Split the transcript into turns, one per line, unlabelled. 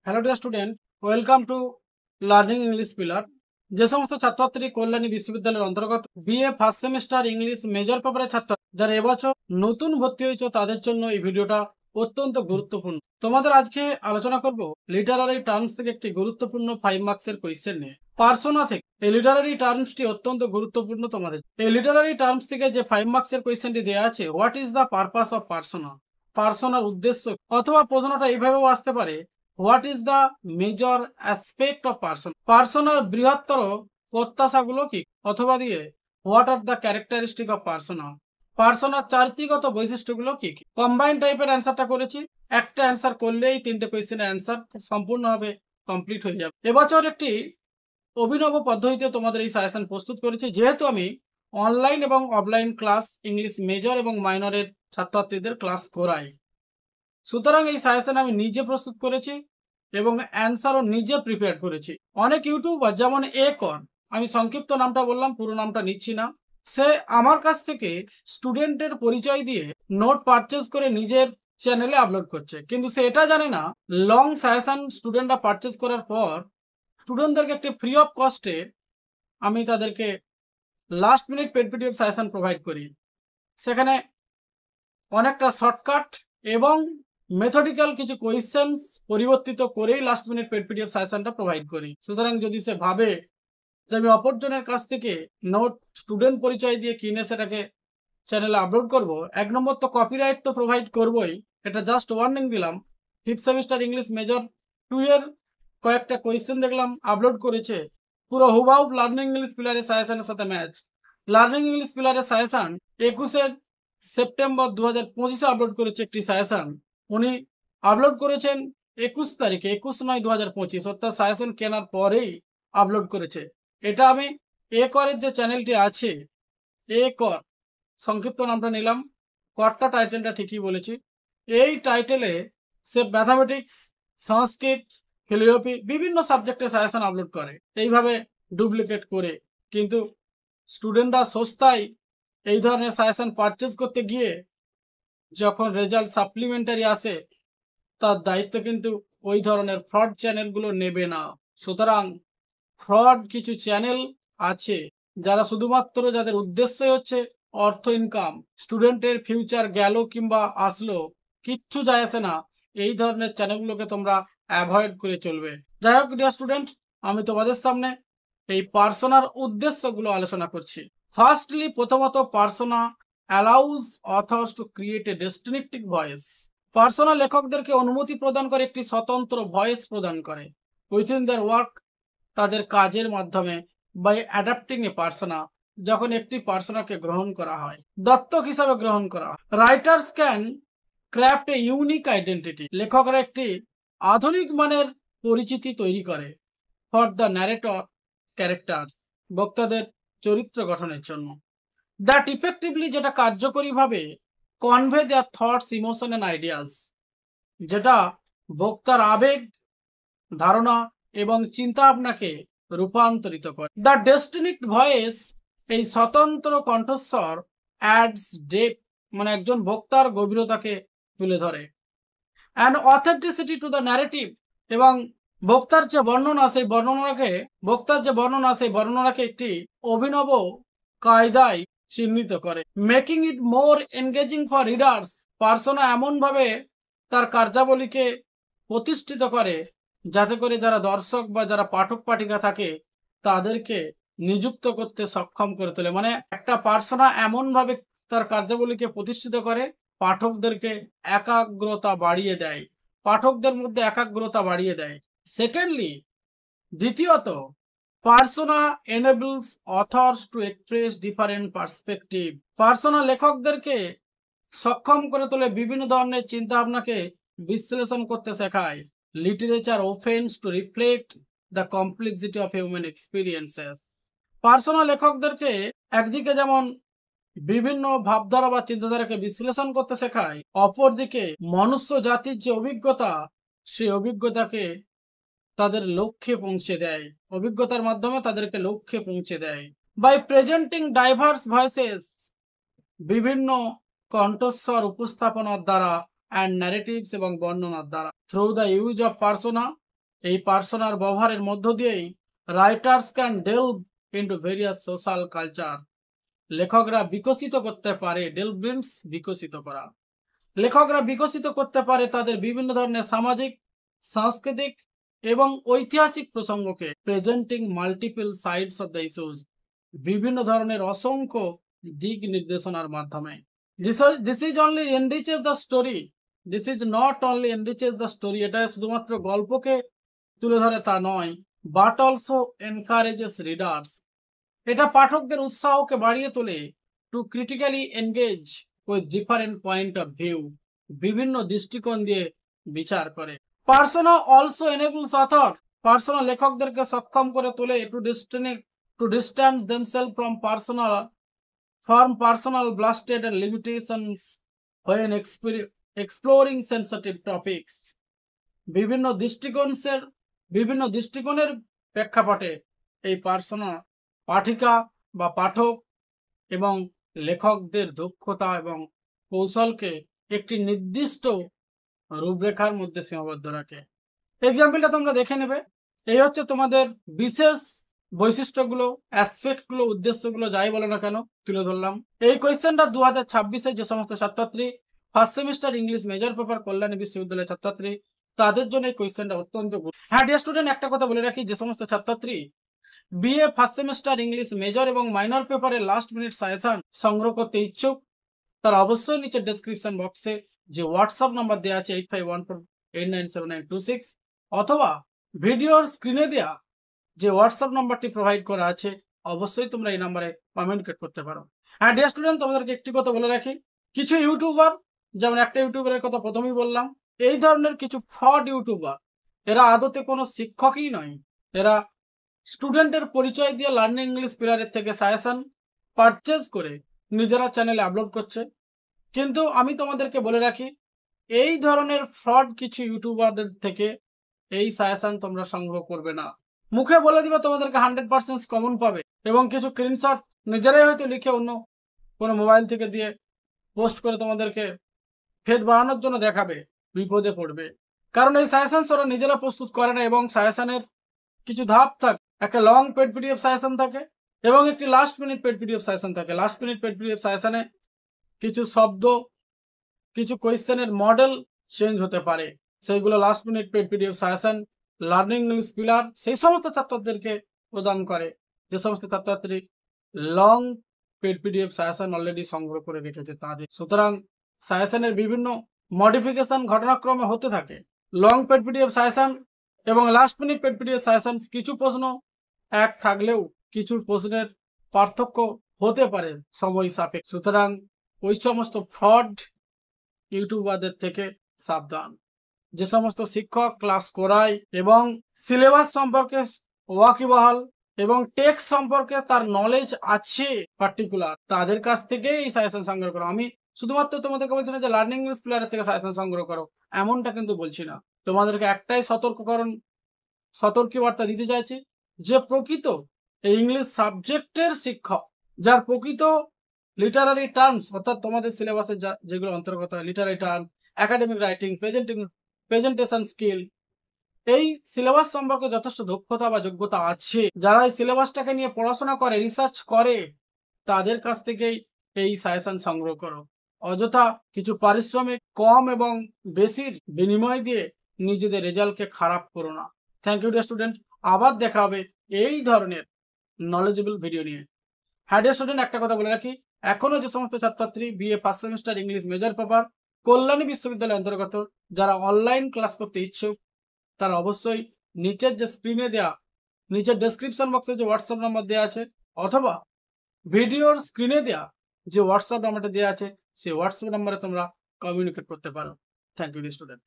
Hello dear student, welcome to learning English pillar. যে সমস্ত ছাত্রছাত্রী কল্যাণী বিশ্ববিদ্যালয়ের অন্তর্গত BA first semester English major পেপারের ছাত্র যারা এবছর নতুন ভর্তি হয়েছে তাদের জন্য এই ভিডিওটা অত্যন্ত গুরুত্বপূর্ণ। তোমাদের আজকে আলোচনা করব লিটারারি টার্মস থেকে একটি গুরুত্বপূর্ণ 5 মার্কসের কোয়েশ্চেন নিয়ে। পার্সোনা থেকে এই লিটারারি টার্মসটি অত্যন্ত গুরুত্বপূর্ণ তোমাদের। এই লিটারারি টার্মস থেকে যে 5 মার্কসের কোয়েশ্চেনটি দেওয়া আছে, what is the purpose of persona, পার্সোনার উদ্দেশ্য, অথবা প্রশ্নটা এইভাবেও আসতে পারে, what is the major aspect of person, পার্সোনার বৃহত্তর প্রত্যাশাগুলো কি, অথবা দিয়ে what are the characteristic of persona, পার্সোনার চারিত্রিকগত বৈশিষ্ট্যগুলো কি কি। কম্বাইন টাইপের অ্যান্সারটা করেছি, একটা অ্যান্সার করলেই তিনটে কোয়েশ্চেনের অ্যান্সার সম্পূর্ণভাবে কমপ্লিট হয়ে যাবে। এবছর একটি অভিনব পদ্ধতিতে তোমাদের এই সাজেশন প্রস্তুত করেছি, যেহেতু আমি অনলাইন এবং অফলাইন ক্লাস ইংলিশ মেজর এবং মাইনরের ছাত্রছাত্রীদের ক্লাস করাই। সুতরাং এই সাজেশন আমি নিজে প্রস্তুত করেছি এবং অ্যান্সারও নিজে প্রিপেয়ার করেছি। অনেক ইউটিউবার যেমন কর, আমি সংক্ষিপ্ত নামটা বললাম, পুরো নামটা নিচ্ছি না, সে আমার কাছ থেকে স্টুডেন্টের পরিচয় দিয়ে নোট পারচেজ করে নিজের চ্যানেলে আপলোড করছে, কিন্তু সে এটা জানে না লং সাজেশন স্টুডেন্টরা পারচেজ করার পর স্টুডেন্টদেরকে একটি ফ্রি অফ কস্টে আমি তাদেরকে last minute paid PDF suggestion provide করি। সেখানে অনেকটা শর্টকাট এবং মেথডিক্যাল কিছু কোয়েশ্চেন্স পরিবর্তিত করেই লাস্ট মিনিট পেড পিডিএফ সাজেশনটা প্রোভাইড করি। সুতরাং যদি সে ভাবে যে আমি অপরজনের কাছ থেকে নোট স্টুডেন্ট পরিচয় দিয়ে কিনে সেটাকে চ্যানেলে আপলোড করব, এক নম্বর তো কপিরাইট তো প্রোভাইড করবই, এটা জাস্ট ওয়ার্নিং দিলাম। ফিফথ সেমিস্টার ইংলিশ মেজর 2 এর কয়েকটা কোয়েশ্চেন দেখলাম আপলোড করেছে, পুরো হুবাহু লার্নিং ইংলিশ পিলারের সাজেশনের সাথে ম্যাচ। লার্নিং ইংলিশ পিলারের সাজেশন 21 সেপ্টেম্বর 2025 আপলোড করেছে একটি সাজেশন। উনি আপলোড করেছেন 21 তারিখে, 21 নয় 2025, অর্থাৎ সাজেশন কেনার পরেই আপলোড করেছে। এটা আমি করের যে চ্যানেলটি আছে, কর সংক্ষিপ্ত নামটা নিলাম, করটা টাইটেলটা ঠিকই বলেছি। এই টাইটেলে সে ম্যাথামেটিক্স, সংস্কৃত, ফিলোসফি বিভিন্ন সাবজেক্টে সাজেশন আপলোড করে এইভাবে ডুপ্লিকেট করে, কিন্তু স্টুডেন্টরা সস্তায় এই ধরনের সাজেশন পারচেজ করতে গিয়ে যখন রেজাল্ট সাপ্লিমেন্টারি আসে, তার দায়িত্ব কিন্তু ওই ধরনের ফ্রড চ্যানেলগুলো নেবে না। সুতরাং ফ্রড কিছু চ্যানেল আছে যারা শুধুমাত্র যাদের উদ্দেশ্যই হচ্ছে অর্থ ইনকাম, স্টুডেন্টের ফিউচার গেল কিংবা আসলো কিচ্ছু যায় আসে না, এই ধরনের চ্যানেলগুলোকে তোমরা অ্যাভয়েড করে চলবে। যাই হোক ডিয়ার স্টুডেন্ট, আমি তোমাদের সামনে এই পার্সোনার উদ্দেশ্যগুলো আলোচনা করছি। ফার্স্টলি, প্রথমত, persona allows authors to create a distinctive voice. Persona লেখকদেরকে অনুমতি প্রদান করে একটি স্বতন্ত্র ভয়েস প্রদান করে উইথিন দেয়ার ওয়ার্ক, তাদের কাজের মাধ্যমে, বাই অ্যাডাপ্টিং এ পার্সোনা, যখন একটি পার্সোনাকে গ্রহণ করা হয়, দত্তক হিসাবে গ্রহণ করা হয়। Writers can craft a unique identity, লেখকরা একটি আধুনিক মানের পরিচিতি তৈরি করে ফর দ্য ন্যারেটর ক্যারেক্টার, বক্তাদের চরিত্র গঠনের জন্য। দ্যাট ইফেক্টিভলি, যেটা কার্যকরীভাবে convey their thoughts, emotion and ideas, যেটা বক্তার আবেগ, ধারণা এবং চিন্তা ভাবনাকে রূপান্তরিত করে। দ্য ডিস্টিংক্ট ভয়েস, এই স্বতন্ত্র কণ্ঠস্বর, অ্যাডস ডেপথ, মানে একজন বক্তার গভীরতাকে তুলে ধরে, and authenticity to the narrative, এবং বক্তার যে বর্ণনা সেই বর্ণনাকে একটি অভিনব কায়দায় চিহ্নিত করে। Making it more engaging for readers, persona এমনভাবে তার কার্যাবলীকে প্রতিষ্ঠিত করে যাতে করে যারা দর্শক বা যারা পাঠক পাঠিকা থাকে তাদেরকে নিযুক্ত করতে সক্ষম করে তোলে। মানে একটা পার্সোনা এমনভাবে তার কার্যাবলীকে প্রতিষ্ঠিত করে, পাঠকদেরকে একাগ্রতা বাড়িয়ে দেয়, পাঠকদের মধ্যে একাগ্রতা বাড়িয়ে দেয়। সেকেন্ডলি, দ্বিতীয়ত, persona enables authors to express different perspective, persona লেখকদেরকে সক্ষম করে তোলে বিভিন্ন ধরনের চিন্তা ভাবনাকে বিশ্লেষণ করতে শেখায়। লিটারেচার ওফেন্স to reflect the complexity of human experiences, persona লেখকদেরকে একদিকে যেমন বিভিন্ন ভাবধারা বা চিন্তাধারাকে বিশ্লেষণ করতে শেখায়, অপরদিকে মনুষ্য জাতির যে অভিজ্ঞতা, সেই অভিজ্ঞতাকে তাদের লক্ষ্যে পৌঁছে দেয়, অভিজ্ঞতার মাধ্যমে তাদেরকে লক্ষ্যে পৌঁছে দেয়। বাই প্রেজেন্টিং ডাইভার্স ভয়েসেস, বিভিন্ন কণ্ঠস্বর উপস্থাপনার দ্বারা, অ্যান্ড ন্যারেটিভস, এবং বর্ণনার দ্বারা, through the use of persona, এই পার্সোনার ব্যবহারের মধ্য দিয়েই writers can delve into various social culture. লেখকরা বিকশিত করতে পারে, ডেলভ মিন্স বিকশিত করা। লেখকরা বিকশিত করতে পারে তাদের বিভিন্ন ধরনের সামাজিক, সাংস্কৃতিক এবং ঐতিহাসিক প্রসঙ্গকে, presenting multiple sides of the issues, বিভিন্ন ধরনের অসংখ্য দিক নির্দেশনার মাধ্যমে। This is only enriches the story, this is not only enriches the story, এটা শুধুমাত্র গল্পকে তুলে ধরে তা নয়, বাট অলসো এনকারেজেস রিডার্স, এটা পাঠকদের উৎসাহকে বাড়িয়ে তোলে, to critically engage with different point of view, বিভিন্ন দৃষ্টিকোণ দিয়ে বিচার করে। Persona also enables author, persona লেখকদেরকে সক্ষম করে তোলে to distance themself from personal blasted and limitations when exploring sensitive topics. বিভিন্ন দৃষ্টিকোণের প্রেক্ষাপটে এই পার্সোনা পাঠিকা বা পাঠক এবং লেখকদের দক্ষতা এবং কৌশলকে একটি নির্দিষ্ট রূপরেখার মধ্যে সীমাবদ্ধ রাখে। এক্সাম্পলটা তোমরা দেখে নেবে। এই হচ্ছে তোমাদের বিশেষ বৈশিষ্ট্যগুলো, অ্যাসপেক্টগুলো, উদ্দেশ্যগুলো যাই বলো না কেন তুলে ধরলাম। এই কোয়েশ্চেনটা 2026-এ যে সমস্ত ছাত্রছাত্রী first semester English major paper Kalyani বিশ্ববিদ্যালয়ের ছাত্রছাত্রী, তাদের জন্য এই কোয়েশ্চেনটা অত্যন্ত গুরুত্বপূর্ণ। হ্যাঁ ডিয়ার স্টুডেন্ট, একটা কথা বলে রাখি, যে সমস্ত ছাত্রছাত্রী BA first semester English major এবং মাইনর পেপারের লাস্ট মিনিট সাজেশন সংগ্রহ করতে ইচ্ছুক, তারা অবশ্যই নিচে ডেসক্রিপশন বক্সে যে হোয়াটসঅ্যাপ নাম্বার দেওয়া আছে 8514897926 অথবা ভিডিওর স্ক্রিনে দেওয়া যে হোয়াটসঅ্যাপ নাম্বারটি প্রোভাইড করা আছে, অবশ্যই তোমরা এই নাম্বারে কমিউনিকেট করতে পারো। হ্যাঁ ডিয়ার স্টুডেন্ট, তোমাদেরকে একটি কথা বলে রাখি, কিছু ইউটিউবার, যেমন একটা ইউটিউবারের কথা প্রথমেই বললাম, এই ধরনের কিছু ফ্রড ইউটিউবার, এরা আদতে কোনো শিক্ষকই নয়, এরা স্টুডেন্টের পরিচয় দিয়ে লার্নিং ইংলিশ পিলারের থেকে সাজেশন পারচেজ করে নিজেরা চ্যানেলে আপলোড করছে। কিন্তু আমি তোমাদেরকে বলে রাখি, এই ধরনের ফ্রড কিছু ইউটিউবারদের থেকে এই সাজেশন তোমরা সংগ্রহ করবে না। মুখে বলে দিবে তোমাদেরকে 100% কমন পাবে এবং কিছু স্ক্রিনশট নিজেরাই হয়তো লিখে অন্য কোনো মোবাইল থেকে দিয়ে পোস্ট করে তোমাদেরকে ফেদ বাড়ানোর জন্য দেখাবে, বিপদে পড়বে। কারণ এই সাজেশন ওরা নিজেরা প্রস্তুত করে না এবং সাজেশনের কিছু ধাপ থাকে, একটা লং পেড পিডিএফ সাজেশন থাকে এবং একটি last minute paid PDF suggestion থাকে। লাস্ট মিনিট পেড পিডিএফ সাজেশনে কিছু শব্দ, কিছু কোয়েশ্চেনের মডেল চেঞ্জ হতে পারে, সেইগুলো last minute paid PDF suggestion learning English pillar সেই সমস্ত ছাত্রদেরকে প্রদান করে যে সমস্ত ছাত্রছাত্রী long paid PDF suggestion already সংগ্রহ করে রেখেছে তাদের। সুতরাং সাজেশনের বিভিন্ন মডিফিকেশন ঘটনাক্রমে হতে থাকে। লং পেড পিডিএফ সাজেশন এবং last minute paid PDF suggestion কিছু প্রশ্ন এক থাকলেও কিছু প্রশ্নের পার্থক্য হতে পারে সময় সাপেক্ষে। সুতরাং ওই সমস্ত ফ্রড ইউটিউবারদের থেকে সাবধান। যে সমস্ত শিক্ষক ক্লাস করায় এবং সিলেবাস সম্পর্কে ওয়াকিবহাল এবং টেক্সট সম্পর্কে তার নলেজ আছে পার্টিকুলার, তাদের কাছ থেকে এই সাজেশন সংগ্রহ করো। আমি শুধুমাত্র তোমাদেরকে বলছি না যে লার্নিং ইংলিশ প্লেয়ারের থেকে সাজেশন সংগ্রহ করো, এমনটা কিন্তু বলছি না। তোমাদেরকে একটাই সতর্কী বার্তা দিতে চাইছি, যে প্রকৃত এই ইংলিশ সাবজেক্টের শিক্ষক, যার প্রকৃত লিটারারি টার্মস অর্থাৎ তোমাদের সিলেবাসে যেগুলো অন্তর্গত হয়, Literary term, academic writing, presentation skill, এই সিলেবাস সম্পর্কে যথেষ্ট দক্ষতা বা যোগ্যতা আছে, যারা এই সিলেবাসটাকে নিয়ে পড়াশোনা করে, রিসার্চ করে, তাদের কাছ থেকেই এই সাজেশন সংগ্রহ করো। অযথা কিছু পারিশ্রমিক কম এবং বেশির বিনিময় দিয়ে নিজেদের রেজাল্টকে খারাপ করো না। থ্যাংক ইউ ডিয়ার স্টুডেন্ট, আবার দেখা হবে এই ধরনের নলেজেবল ভিডিও নিয়ে। হ্যাঁ ডিয়ার স্টুডেন্ট, একটা কথা বলে রাখি, এখনো যে সমস্ত ছাত্রছাত্রী BA first semester English major paper Kalyani বিশ্ববিদ্যালয়ের অন্তর্গত যারা অনলাইন ক্লাস করতে ইচ্ছুক, তারা অবশ্যই নিচের যে স্ক্রিনে দেওয়া, নিচের ডেসক্রিপশন বক্সে যে হোয়াটসঅ্যাপ নাম্বার দেওয়া আছে অথবা ভিডিওর স্ক্রিনে দেওয়া যে হোয়াটসঅ্যাপ নাম্বারটা দেওয়া আছে, সেই হোয়াটসঅ্যাপ নাম্বারে তোমরা কমিউনিকেট করতে পারো। Thank you student.